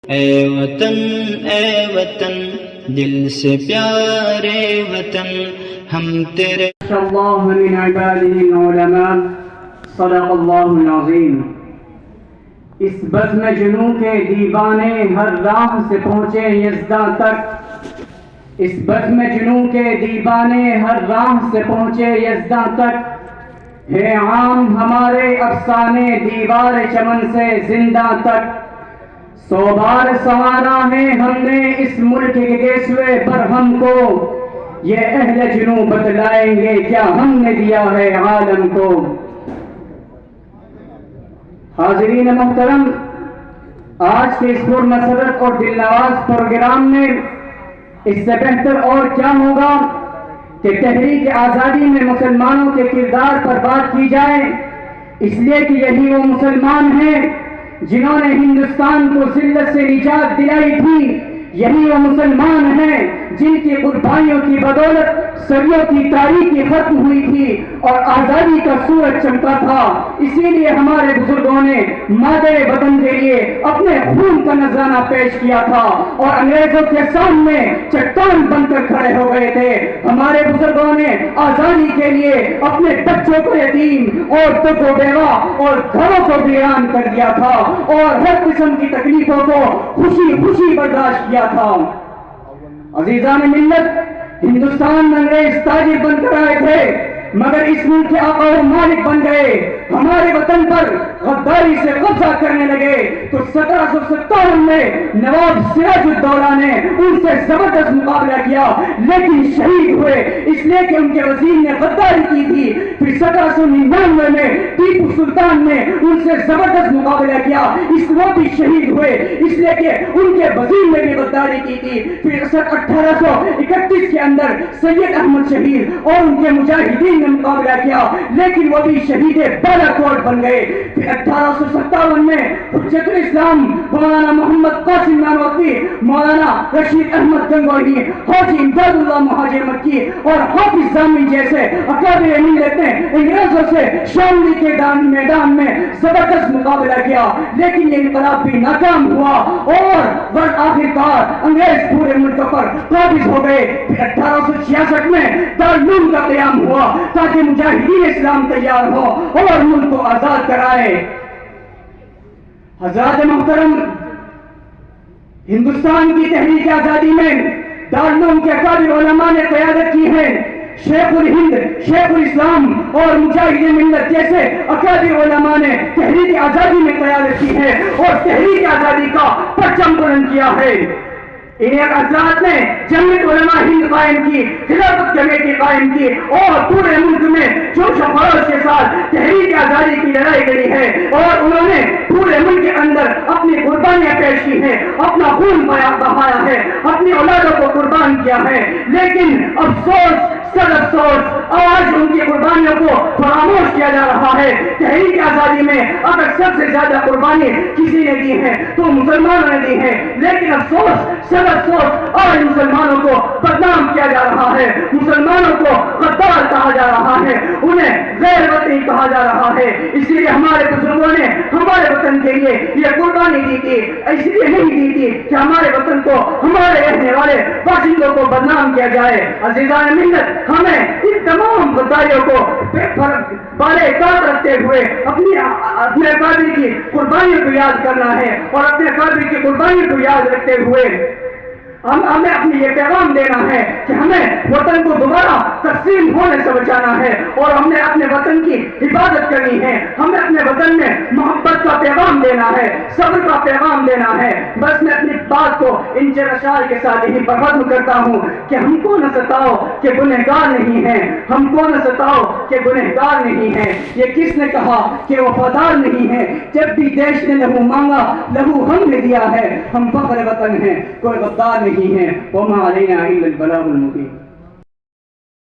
اے وطن دل سے پیارے وطن ہم تیرے اللہ من عباده العلماء صدق اللہ العظیم۔ اس بزم جنوں کے دیوانے ہر راہ سے پہنچے یزداں تک، اس بزم جنوں کے دیوانے ہر راہ سے پہنچے یزداں تک، ہے عام ہمارے افسانے دیوار چمن سے زندہ تک۔ 100 بار سنوارا ہے ہم نے اس ملک کے گیسوے برہم کو، یہ اہل جنوں بتلائیں گے کیا ہم نے دیا ہے عالم کو۔ حاضرین محترم، آج کے اس پرمسرت اور دلنواز پروگرام میں اس سے بہتر اور کیا ہوگا کہ تحریک آزادی میں مسلمانوں کے کردار پر بات کی جائے، اس لیے کہ یہی وہ مسلمان ہیں جنہوں نے ہندوستان کو ذلت سے نجات دلائی تھی، یہی وہ مسلمان ہیں جن کی قربانیوں کی بدولت صدیوں کی تاریخی ختم ہوئی تھی اور آزادی کا سورج چمکا تھا۔ اسی لیے ہمارے بزرگوں نے مادر وطن کے لیے اپنے خون کا نذرانہ پیش کیا تھا اور انگریزوں کے سامنے چٹان بن کر کھڑے ہو گئے تھے۔ ہمارے بزرگوں نے آزادی کے لیے اپنے بچوں کو یتیم، عورتوں کو بیوہ اور گھروں کو ویران کر دیا تھا اور ہر قسم کی تکلیفوں کو خوشی خوشی برداشت کیا تھا۔ عزیزان ملت، ہندوستان میں انگریز تاجر بن کر آئے تھے مگر اس ملک کے آقا و مالک بن گئے، ہمارے وطن پر غداری سے قبضہ کرنے لگے تو 1757 میں نواب سراج الدولہ نے ان سے زبردست مقابلہ کیا لیکن شہید ہوئے اس لیے کہ ان کے وزیر نے غداری کی تھی۔ پھر 1799 میں ٹیپو سلطان نے ان سے زبردست مقابلہ کیا، وہ بھی شہید ہوئے اس لیے کہ ان کے وزیر نے بھی غداری کی تھی۔ پھر 1831 کے اندر سید احمد شہید اور ان کے مجاہدین نے مقابلہ کیا لیکن وہ بھی شہید بالا کوٹ بن گئے۔ پھر 1857 میں حجت الاسلام مولانا محمد قاسم نانوتوی، مولانا رشید احمد گنگوہی، حاجی امداد اللہ مہاجر مکی اور حافظ ضامن جیسے اکابر ملت نے انگریزوں سے شاملی کے میدان میں زبردست مقابلہ کیا لیکن یہ انقلاب بھی ناکام ہوا اور آخرکار انگریز پورے ملک پر قابض ہو گئے۔ پھر 1866 میں دارالعلوم کا قیام ہوا تاکہ مجاہدین اسلام تیار ہو اور ملک کو آزاد کرائے۔ حضرات محترم، ہندوستان کی تحریک آزادی میں دارالعلوم کے اکابر علماء نے قیادت کی ہے۔ شیخ الہند، شیخ الاسلام اور مجاہد ملت جیسے اکابر علماء نے تحریک آزادی میں قیادت کی ہے اور تحریک آزادی کا پرچم بلند کیا ہے۔ انہیں حضرات نے جمعیت علماء ہند قائم کی، خلافت کمیٹی قائم کی اور پورے ملک میں جوش و خروش کے ساتھ تحریک آزادی کی لڑائی لڑی ہے اور انہوں نے پورے ملک کے اندر اپنی قربانیاں پیش کی ہیں، اپنا خون بہایا ہے، اپنی اولادوں کو قربان کیا ہے لیکن افسوس، سب افسوس، آج ان کی قربانیوں کو فراموش کیا جا رہا ہے۔ تحریک آزادی میں اگر سب سے زیادہ قربانی کسی نے دی ہے تو مسلمانوں نے دی ہے لیکن افسوس، سب افسوس، آج مسلمانوں کو بدنام کیا جا رہا ہے، مسلمانوں کو غدار کہا جا رہا ہے، انہیں غیر وطنی کہا جا رہا ہے۔ اس لیے ہمارے بزرگوں نے ہمارے وطن کے لیے یہ قربانی دی تھی، اس لیے نہیں دی تھی کہ ہمارے وطن کو، ہمارے رہنے والے باشندوں کو بدنام کیا جائے۔ عزیزان ملت، ہمیں ان تمام غداریوں کو بالے کار رکھتے ہوئے اپنے اکابر کی قربانیوں کو یاد کرنا ہے اور اپنے اکابر کی قربانیوں کو یاد رکھتے ہوئے ہمیں اپنی یہ پیغام دینا ہے کہ ہمیں وطن کو دوبارہ تقسیم ہونے سے بچانا ہے اور ہم نے اپنے وطن کی حفاظت کرنی ہے، ہمیں اپنے وطن میں محبت کا پیغام دینا ہے، صبر کا پیغام دینا ہے۔ بس میں اپنی بات کو ان اشعار کے ساتھ یہی پر ختم کرتا ہوں کہ ہم کو نہ ستاؤ کہ گنہگار نہیں ہیں، ہم کو نہ ستاؤ کہ گنہگار نہیں ہیں۔ یہ کس نے کہا کہ وفادار نہیں ہے؟ جب بھی دیش نے لہو مانگا لہو ہم نے دیا ہے، ہم فخر وطن ہیں، کوئی غدار نہیں ہے۔ وما علینا الا البلاغ المبین۔